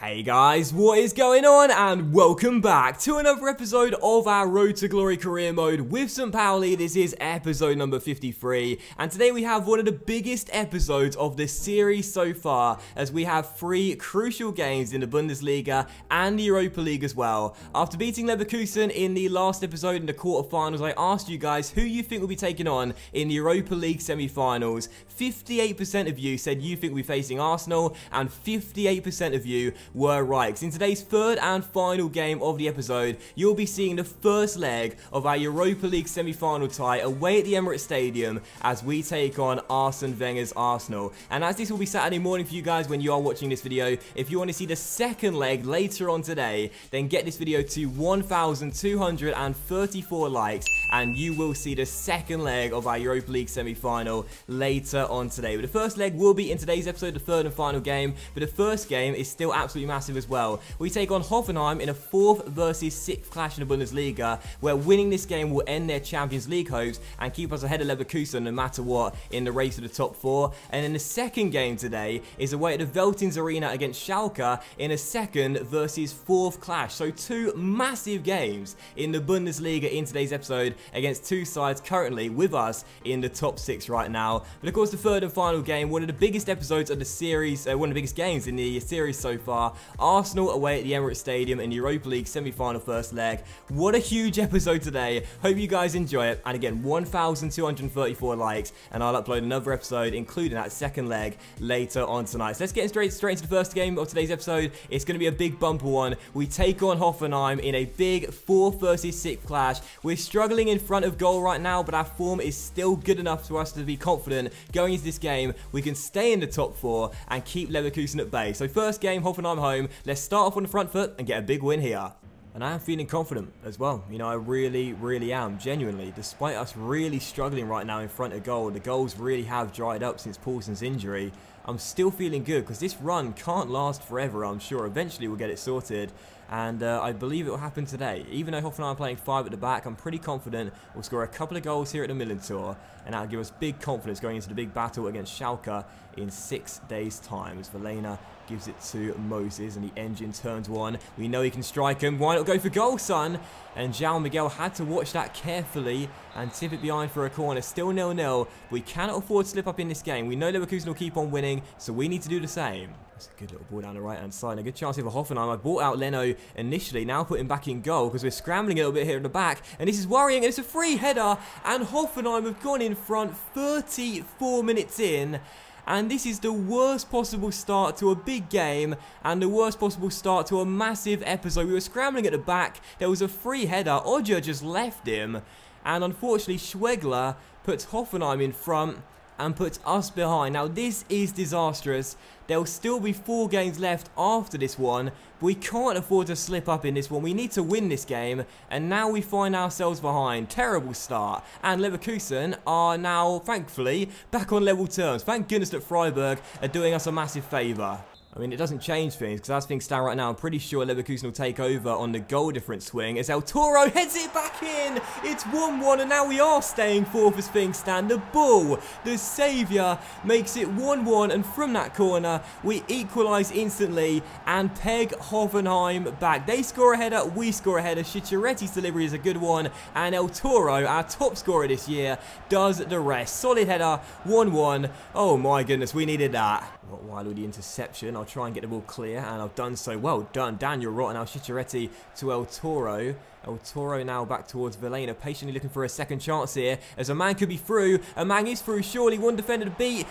Hey guys, what is going on? And welcome back to another episode of our Road to Glory career mode with St. Pauli. This is episode number 53, and today we have one of the biggest episodes of this series so far, as we have 3 crucial games in the Bundesliga and the Europa League as well. After beating Leverkusen in the last episode in the quarterfinals, I asked you guys who you think will be taking on in the Europa League semi-finals. 58% of you said you think we'll be facing Arsenal, and 58% of you were right, because in today's third and final game of the episode, you'll be seeing the first leg of our Europa League semi-final tie away at the Emirates Stadium as we take on Arsene Wenger's Arsenal. And as this will be Saturday morning for you guys when you are watching this video, if you want to see the second leg later on today, then get this video to 1,234 likes and you will see the second leg of our Europa League semi-final later on today. But the first leg will be in today's episode, the third and final game, but the first game is still absolutely massive as well. We take on Hoffenheim in a 4th versus 6th clash in the Bundesliga, where winning this game will end their Champions League hopes and keep us ahead of Leverkusen no matter what in the race to the top 4. And then the second game today is away at the Veltins Arena against Schalke in a 2nd versus 4th clash. So 2 massive games in the Bundesliga in today's episode against 2 sides currently with us in the top 6 right now. But of course, the third and final game, one of the biggest episodes of the series, one of the biggest games in the series so far, Arsenal away at the Emirates Stadium in the Europa League semi-final first leg. What a huge episode today. Hope you guys enjoy it. And again, 1,234 likes, and I'll upload another episode including that second leg later on tonight. So let's get straight into the first game of today's episode. It's going to be a big bumper one. We take on Hoffenheim in a big 4th versus 6th clash. We're struggling in front of goal right now, but our form is still good enough for us to be confident going into this game we can stay in the top 4 and keep Leverkusen at bay. So first game, Hoffenheim home. Let's start off on the front foot and get a big win here. And I am feeling confident as well. You know, I really am, genuinely. Despite us really struggling right now in front of goal, the goals really have dried up since Paulson's injury. I'm still feeling good because this run can't last forever, I'm sure. Eventually we'll get it sorted. And I believe it will happen today. Even though Hoffenheim are playing 5 at the back, I'm pretty confident we'll score a couple of goals here at the Milan Tour, and that'll give us big confidence going into the big battle against Schalke in 6 days' time, as Verlaine gives it to Moses, and the engine turns one. We know he can strike him. Why not go for goal, son? And João Miguel had to watch that carefully and tip it behind for a corner. Still 0-0. We cannot afford to slip up in this game. We know Leverkusen will keep on winning, so we need to do the same. That's a good little ball down the right-hand side. And a good chance here for Hoffenheim. I bought out Leno initially, now put him back in goal because we're scrambling a little bit here at the back. And this is worrying, and it's a free header. And Hoffenheim have gone in front 34 minutes in. And this is the worst possible start to a big game and the worst possible start to a massive episode. We were scrambling at the back. There was a free header. Odja just left him. And unfortunately, Schwegler puts Hoffenheim in front and puts us behind. Now, this is disastrous. There will still be 4 games left after this one, but we can't afford to slip up in this one. We need to win this game, and now we find ourselves behind. Terrible start. And Leverkusen are now, thankfully, back on level terms. Thank goodness that Freiburg are doing us a massive favour. I mean, it doesn't change things, because as things stand right now, I'm pretty sure Leverkusen will take over on the goal difference swing as El Toro heads it back in. It's 1-1, and now we are staying 4th as things stand. The Bull, the saviour, makes it 1-1, and from that corner, we equalise instantly and peg Hoffenheim back. They score a header, we score a header. Charities' delivery is a good one, and El Toro, our top scorer this year, does the rest. Solid header, 1-1. Oh my goodness, we needed that. Not wild with the interception. I'll try and get the ball clear, and I've done so. Well done, Daniel Rotten. Now Chichariti to El Toro. El Toro now back towards Verlaine, patiently looking for a second chance here, as a man could be through. A man is through, surely. One defender to beat.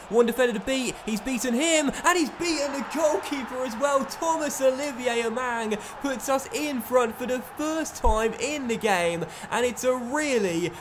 He's beaten him, and he's beaten the goalkeeper as well. Thomas Olivier Amang puts us in front for the first time in the game, and it's a really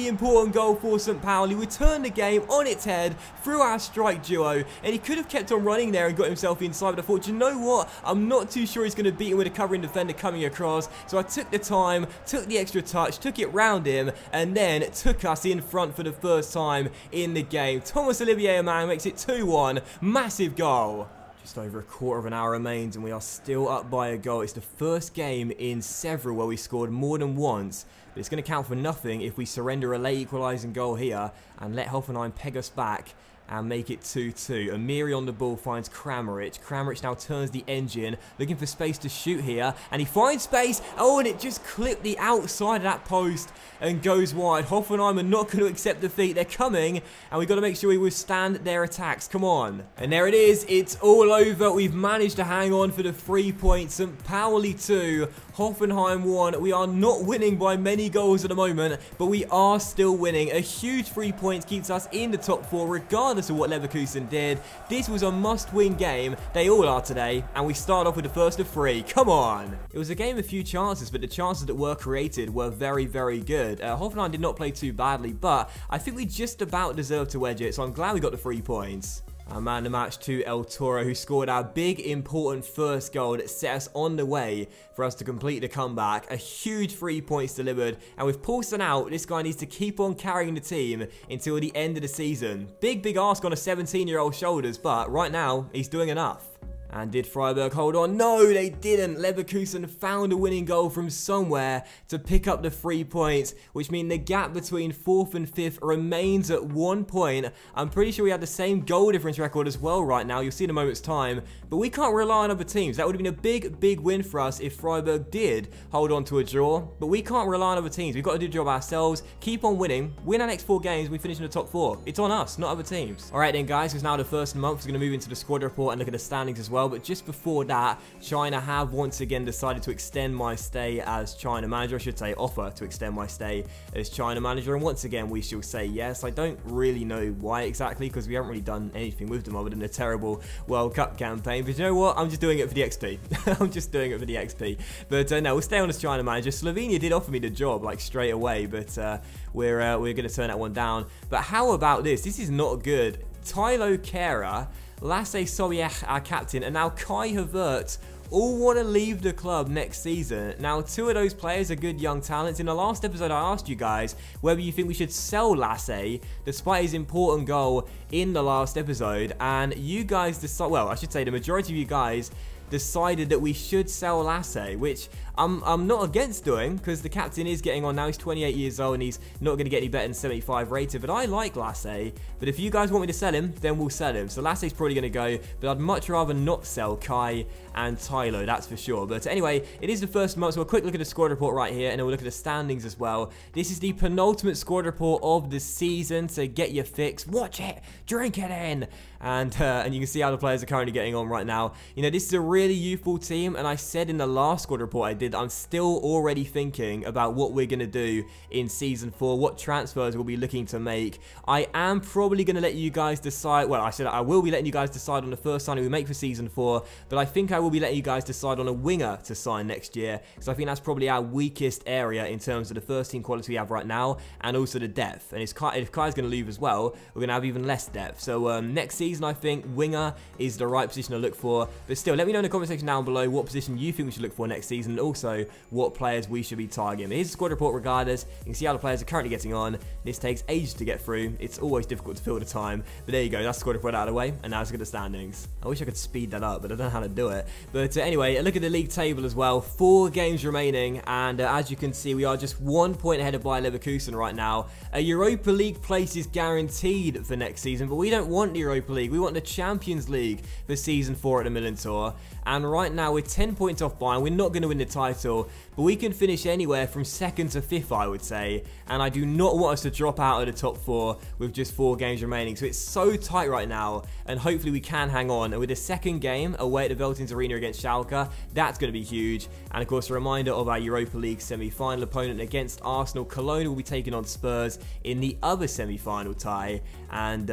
important goal for St. Pauli. We turned the game on its head through our strike duo, and he could have kept on running there and got himself inside, but I thought, you know what? I'm not too sure he's going to beat him with a covering defender coming across, so I took the time, took the extra touch, took it round him, and then took us in front for the first time in the game. Thomas Olivier Amang makes it 2-1. Massive goal. Just over a quarter of an hour remains, and we are still up by a goal. It's the first game in several where we scored more than once, but it's going to count for nothing if we surrender a late equalising goal here and let Hoffenheim peg us back and make it 2-2. Amiri on the ball finds Kramaric. Kramaric now turns the engine, looking for space to shoot here, and he finds space. Oh, and it just clipped the outside of that post and goes wide. Hoffenheim are not going to accept defeat. They're coming, and we've got to make sure we withstand their attacks. Come on. And there it is. It's all over. We've managed to hang on for the 3 points. St. Pauli 2, Hoffenheim 1. We are not winning by many goals at the moment, but we are still winning. A huge 3 points keeps us in the top 4, regardless of what Leverkusen did. This was a must-win game. They all are today, and we start off with the first of 3. Come on. It was a game of few chances, but the chances that were created were very, very good. Hoffenheim did not play too badly, but I think we just about deserved to wedge it, so I'm glad we got the 3 points. Our man of the match to El Toro, who scored our big, important first goal that set us on the way for us to complete the comeback. A huge 3 points delivered, and with Paulson out, this guy needs to keep on carrying the team until the end of the season. Big ask on a 17-year-old shoulders, but right now, he's doing enough. And did Freiburg hold on? No, they didn't. Leverkusen found a winning goal from somewhere to pick up the 3 points, which means the gap between 4th and 5th remains at 1 point. I'm pretty sure we have the same goal difference record as well right now. You'll see in a moment's time. But we can't rely on other teams. That would have been a big win for us if Freiburg did hold on to a draw. But we can't rely on other teams. We've got to do the job ourselves. Keep on winning. Win our next 4 games. We finish in the top 4. It's on us, not other teams. All right then, guys. It's now the first month. We're going to move into the squad report and look at the standings as well. But just before that, China have once again decided to extend my stay as China manager. I should say offer to extend my stay as China manager. And once again, we shall say yes. I don't really know why exactly, because we haven't really done anything with them other than a terrible World Cup campaign. But you know what? I'm just doing it for the XP. I'm just doing it for the XP. But no, we'll stay on as China manager. Slovenia did offer me the job like straight away, but we're going to turn that one down. But how about this? This is not good. Tylo Kera, Lasse Sobiech, our captain, and now Kai Havertz all want to leave the club next season. Now, 2 of those players are good young talents. In the last episode, I asked you guys whether you think we should sell Lasse, despite his important goal in the last episode, and you guys decided, well, I should say the majority of you guys decided that we should sell Lasse, which I'm not against doing, because the captain is getting on now. He's 28 years old and he's not going to get any better than 75 rated, but I like Lasse. But if you guys want me to sell him, then we'll sell him. So Lasse's probably going to go, but I'd much rather not sell Kai and Tylo, that's for sure. But anyway, it is the first month, so a quick look at the squad report right here, and then we'll look at the standings as well. This is the penultimate squad report of the season, so get your fix, watch it, drink it in, and you can see how the players are currently getting on right now. You know, this is a really youthful team, and I said in the last squad report I did, I'm still already thinking about what we're going to do in Season 4, what transfers we'll be looking to make. I am probably going to let you guys decide, well, I said I will be letting you guys decide on the first signing we make for Season 4, but I think I will be letting you guys decide on a winger to sign next year, because I think that's probably our weakest area in terms of the first team quality we have right now, and also the depth. And if Kai's going to leave as well, we're going to have even less depth. So next season, I think winger is the right position to look for. But still, let me know in the comment section down below what position you think we should look for next season, and also what players we should be targeting. But here's the squad report regardless. You can see how the players are currently getting on. This takes ages to get through. It's always difficult to fill the time. But there you go. That's the squad report out of the way. And now let's look at the standings. I wish I could speed that up, but I don't know how to do it. But anyway, look at the league table as well. 4 games remaining. And as you can see, we are just 1 point ahead of Bayer Leverkusen right now. A Europa League place is guaranteed for next season. But we don't want the Europa League. We want the Champions League for Season 4 at the Milan Tour. And right now, we're 10 points off Bayern. We're not going to win the title. But we can finish anywhere from 2nd to 5th, I would say. And I do not want us to drop out of the top 4 with just 4 games remaining. So it's so tight right now. And hopefully we can hang on. And with the second game away at the Veltins Arena against Schalke, that's going to be huge. And of course, a reminder of our Europa League semi-final opponent against Arsenal. Cologne will be taking on Spurs in the other semi-final tie. And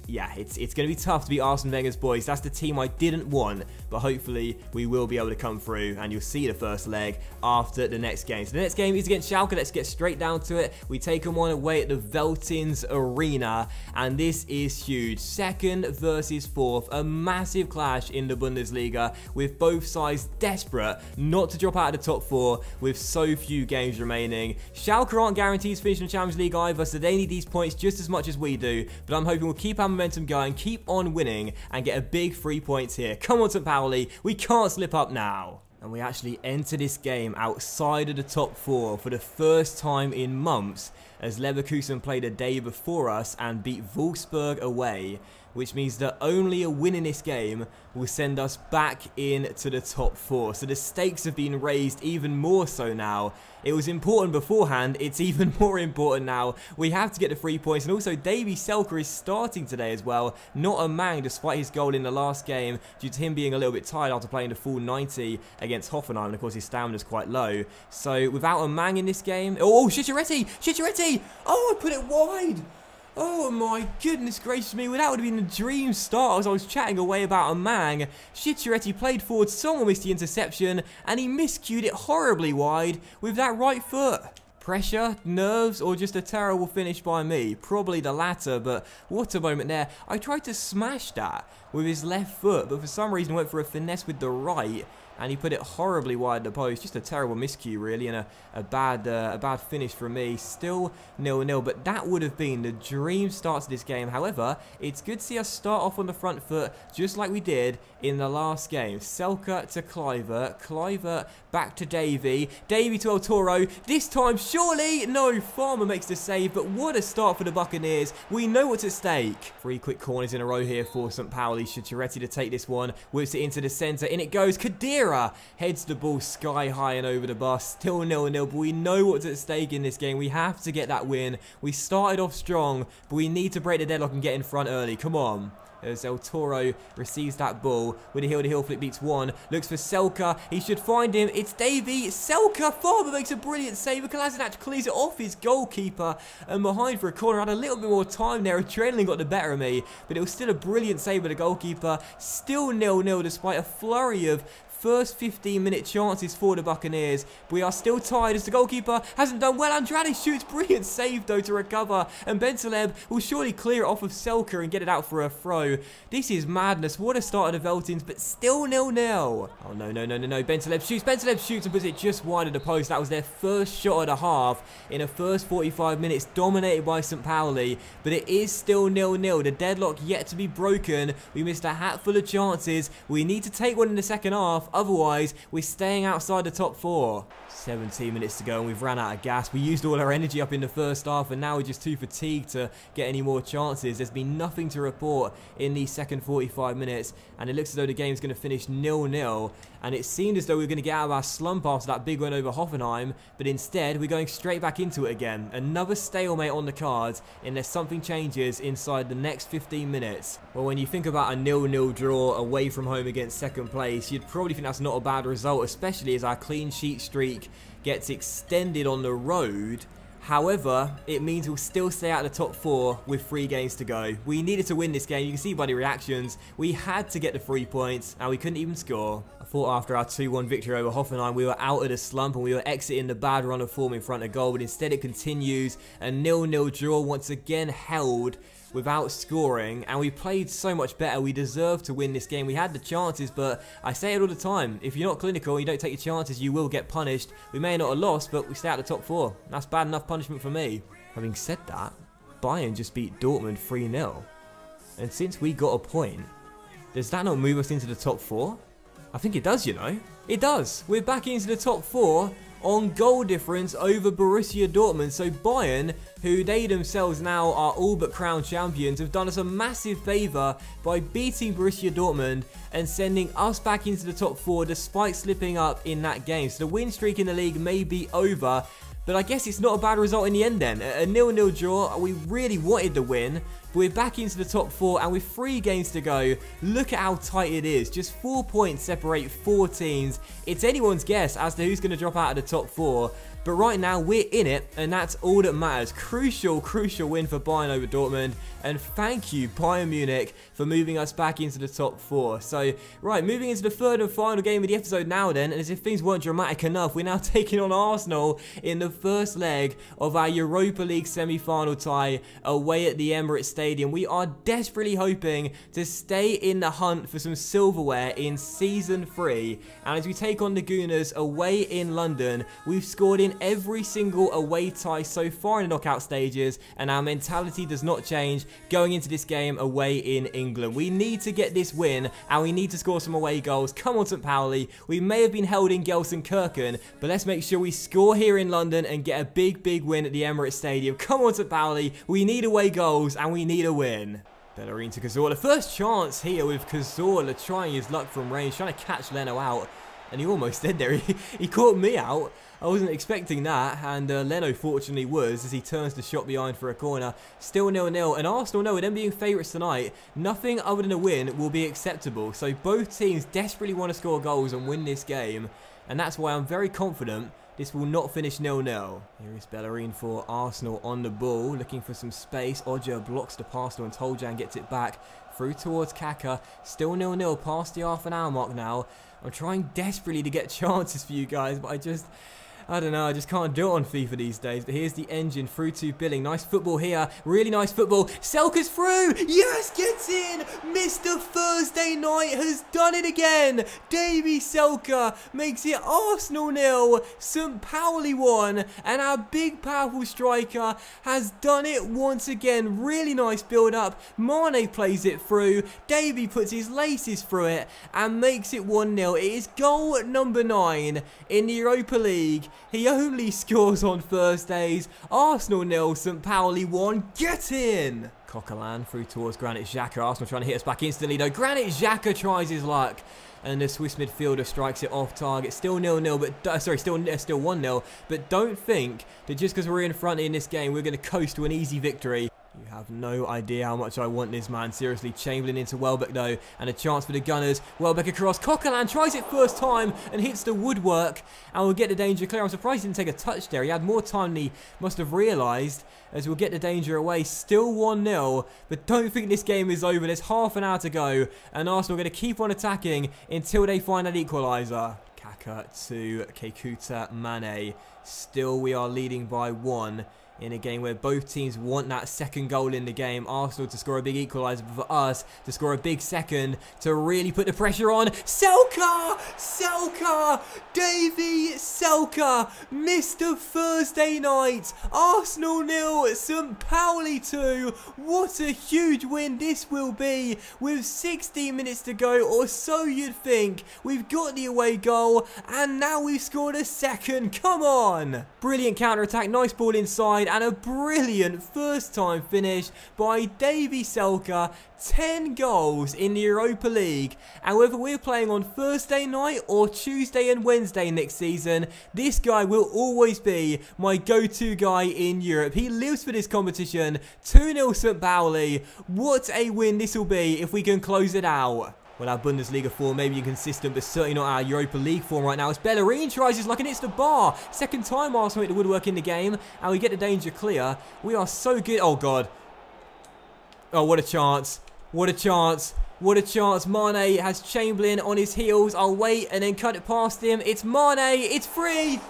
yeah, it's going to be tough to beat Arsene Wenger's boys. That's the team I didn't want. But hopefully we will be able to come through. And you'll see the first leg after the next game. So the next game is against Schalke. Let's get straight down to it. We take them on away at the Veltins Arena. And this is huge. 2nd versus 4th. A massive clash in the Bundesliga with both sides desperate not to drop out of the top 4 with so few games remaining. Schalke aren't guaranteed to finish in the Champions League either, so they need these points just as much as we do. But I'm hoping we'll keep our momentum going, keep on winning, and get a big 3 points here. Come on, St. Pauli. We can't slip up now. And we actually enter this game outside of the top 4 for the first time in months, as Leverkusen played a day before us and beat Wolfsburg away, which means that only a win in this game will send us back into the top 4. So the stakes have been raised even more so now. It was important beforehand, it's even more important now. We have to get the 3 points, and also Davy Selke is starting today as well. Not a man despite his goal in the last game, due to him being a little bit tired after playing the full 90 against Hoffenheim, and of course his stamina is quite low. So without a man in this game... Oh, Charities! Charities! Oh, I put it wide! Oh my goodness gracious me, well, that would have been a dream start as I was chatting away about a man. Charities played forward, someone missed the interception, and he miscued it horribly wide with that right foot. Pressure, nerves, or just a terrible finish by me? Probably the latter, but what a moment there. I tried to smash that with his left foot, but for some reason went for a finesse with the right, and he put it horribly wide of the post. Just a terrible miscue, really, and a bad finish from me. Still 0-0, but that would have been the dream start to this game. However, it's good to see us start off on the front foot, just like we did in the last game. Selke to Kluivert, Kluivert back to Davy, Davy to El Toro. This time, surely, no, Farmer makes the save, but what a start for the Buccaneers. We know what's at stake. 3 quick corners in a row here for St. Pauli. Charities to take this one, whips it into the centre, in it goes. Kadira heads the ball sky high and over the bar. Still 0-0, but we know what's at stake in this game. We have to get that win. We started off strong, but we need to break the deadlock and get in front early. Come on. As El Toro receives that ball with a heel-to-heel flick, beats one, looks for Selke, he should find him, it's Davy, Selke, Farmer makes a brilliant save, Kolasinac clears it off his goalkeeper, and behind for a corner. Had a little bit more time there, adrenaline got the better of me, but it was still a brilliant save by the goalkeeper. Still 0-0 despite a flurry of first 15-minute chances for the Buccaneers. We are still tied as the goalkeeper hasn't done well. Andrade shoots, brilliant save though to recover, and Bentaleb will surely clear it off of Selke and get it out for a throw. This is madness. What a start of the Veltins, but still 0-0. Oh no. Bentaleb shoots and puts it just wide of the post. That was their first shot of the half in the first 45 minutes, dominated by St. Pauli, but it is still 0-0. The deadlock yet to be broken. We missed a hatful of chances. We need to take one in the second half. Otherwise, we're staying outside the top 4. 17 minutes to go and we've ran out of gas. We used all our energy up in the first half and now we're just too fatigued to get any more chances. There's been nothing to report in the second 45 minutes and it looks as though the game's going to finish 0-0. And it seemed as though we were going to get out of our slump after that big win over Hoffenheim, but instead we're going straight back into it again. Another stalemate on the cards unless something changes inside the next 15 minutes. Well, when you think about a 0-0 draw away from home against second place, you'd probably think that's not a bad result, especially as our clean sheet streak gets extended on the road. However, it means we'll still stay out of the top 4 with 3 games to go. We needed to win this game. You can see by the reactions, we had to get the 3 points and we couldn't even score. I thought after our 2-1 victory over Hoffenheim, we were out of the slump and we were exiting the bad run of form in front of goal, but instead it continues. A 0-0 draw once again held without scoring, and we played so much better. We deserved to win this game. We had the chances, but I say it all the time, if you're not clinical and you don't take your chances, you will get punished. We may not have lost, but we stay out of the top 4. That's bad enough punishment for me. Having said that, Bayern just beat Dortmund 3-0. And since we got a point, does that not move us into the top 4? I think it does, you know. It does. We're back into the top 4 on goal difference over Borussia Dortmund. So Bayern, who they themselves now are all but crowned champions, have done us a massive favour by beating Borussia Dortmund and sending us back into the top 4 despite slipping up in that game. So the win streak in the league may be over, but I guess it's not a bad result in the end then. A 0-0 draw, we really wanted the win. We're back into the top 4 and with 3 games to go, look at how tight it is. Just 4 points separate 4 teams. It's anyone's guess as to who's going to drop out of the top 4. But right now, we're in it, and that's all that matters. Crucial win for Bayern over Dortmund. And thank you, Bayern Munich, for moving us back into the top 4. So, right, moving into the third and final game of the episode now then. And as if things weren't dramatic enough, we're now taking on Arsenal in the first leg of our Europa League semi-final tie away at the Emirates Stadium. Stadium. We are desperately hoping to stay in the hunt for some silverware in Season 3. And as we take on the Gooners away in London, we've scored in every single away tie so far in the knockout stages, and our mentality does not change going into this game away in England. We need to get this win, and we need to score some away goals. Come on, St. Pauli. We may have been held in Gelsenkirchen, but let's make sure we score here in London and get a big win at the Emirates Stadium. Come on, St. Pauli. We need away goals, and we need a win. Bellerin to Cazorla. First chance here with Cazorla trying his luck from range, trying to catch Leno out. And he almost did there. He caught me out. I wasn't expecting that. And Leno fortunately was, as he turns the shot behind for a corner. Still 0-0. And Arsenal know, with them being favourites tonight, nothing other than a win will be acceptable. So both teams desperately want to score goals and win this game. And that's why I'm very confident this will not finish 0-0. Here is Bellerin for Arsenal on the ball, looking for some space. Odja blocks the pass and Toljan gets it back through towards Kaka. Still 0-0 past the half an hour mark now. I'm trying desperately to get chances for you guys, but I don't know, I just can't do it on FIFA these days. But here's the engine through to Billing. Nice football here. Really nice football. Selka's through. Yes, gets in. Mr. Thursday Night has done it again. Davy Selka makes it Arsenal 0, St. Pauli 1. And our big, powerful striker has done it once again. Really nice build-up. Mane plays it through. Davy puts his laces through it and makes it 1-0. It is goal number 9 in the Europa League. He only scores on Thursdays. Arsenal 0, St. Pauli 1. Get in! Coquelin through towards Granit Xhaka. Arsenal trying to hit us back instantly though. Granit Xhaka tries his luck. And the Swiss midfielder strikes it off target. Still 0-0, but sorry, still 1-0. But don't think that just because we're in front in this game, we're going to coast to an easy victory. You have no idea how much I want this man. Seriously, Chamberlain into Welbeck though, and a chance for the Gunners. Welbeck across. Coquelin tries it first time and hits the woodwork, and we'll get the danger clear. I'm surprised he didn't take a touch there. He had more time than he must have realised, as we'll get the danger away. Still 1-0, but don't think this game is over. There's half an hour to go, and Arsenal are going to keep on attacking until they find that equaliser. Kaka to Kekuta Mane. Still, we are leading by 1. In a game where both teams want that second goal in the game. Arsenal to score a big equaliser, for us to score a big second to really put the pressure on. Selka! Selka! Davy Selka! Mr. Thursday Night! Arsenal 0, St. Pauli 2. What a huge win this will be. With 16 minutes to go, or so you'd think. We've got the away goal, and now we've scored a second. Come on! Brilliant counter-attack, nice ball inside. And a brilliant first time finish by Davy Selka. 10 goals in the Europa League, and whether we're playing on Thursday night or Tuesday and Wednesday next season, this guy will always be my go-to guy in Europe. He lives for this competition. 2-0 St. Pauli. What a win this will be if we can close it out. Well, our Bundesliga form may be inconsistent, but certainly not our Europa League form right now. As Bellerin tries his luck and hits the bar. Second time Arsenal hit the woodwork in the game, and we get the danger clear. We are so good. Oh, God. Oh, what a chance. What a chance. What a chance. Mane has Chamberlain on his heels. I'll wait and then cut it past him. It's Mane. It's free.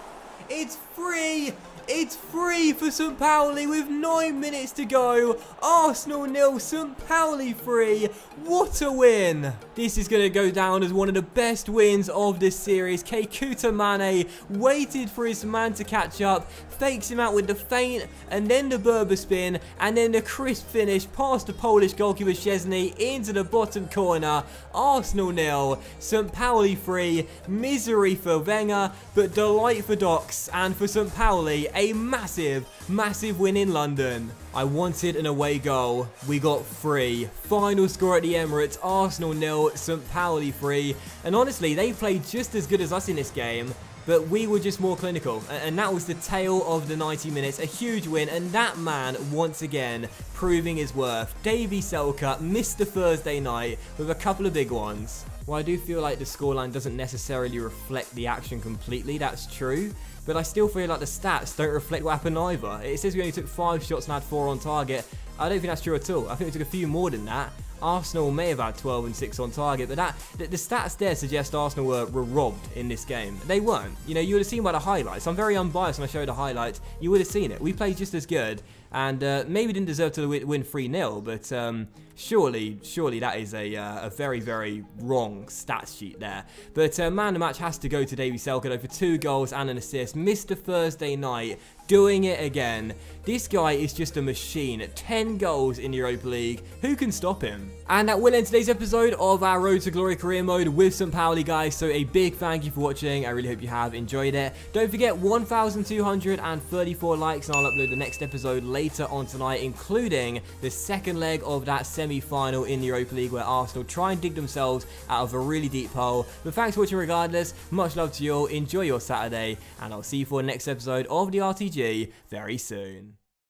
It's free. It's free for St. Pauli with 9 minutes to go. Arsenal 0, St. Pauli 3. What a win. This is going to go down as one of the best wins of this series. Kekuta Mane waited for his man to catch up, fakes him out with the feint, and then the Berber spin, and then the crisp finish past the Polish goalkeeper Szczesny into the bottom corner. Arsenal 0, St. Pauli 3. Misery for Wenger, but delight for Docs, and for St. Pauli, a massive, massive win in London. I wanted an away goal. We got 3. Final score at the Emirates, Arsenal 0, St. Pauli 3. And honestly, they played just as good as us in this game, but we were just more clinical. And that was the tale of the 90 minutes. A huge win, and that man, once again, proving his worth. Davy Selka missed the Thursday night with a couple of big ones. Well, I do feel like the scoreline doesn't necessarily reflect the action completely, that's true. But I still feel like the stats don't reflect what happened either. It says we only took 5 shots and had 4 on target. I don't think that's true at all. I think we took a few more than that. Arsenal may have had 12 and 6 on target, but the stats there suggest Arsenal were robbed in this game. They weren't. You know, you would have seen by the highlights. I'm very unbiased when I show the highlights. You would have seen it. We played just as good, and maybe didn't deserve to win 3-0, but surely that is a very, very wrong stat sheet there. But man of the match has to go to Davy Selke for 2 goals and an assist. Mr. Thursday Night doing it again. This guy is just a machine. 10 goals in the Europa League. Who can stop him? And that will end today's episode of our Road to Glory career mode with St. Pauli, guys. So a big thank you for watching. I really hope you have enjoyed it. Don't forget 1,234 likes and I'll upload the next episode later on tonight, including the second leg of that semi-final in the Europa League where Arsenal try and dig themselves out of a really deep hole. But thanks for watching regardless. Much love to you all. Enjoy your Saturday and I'll see you for the next episode of the RTG very soon.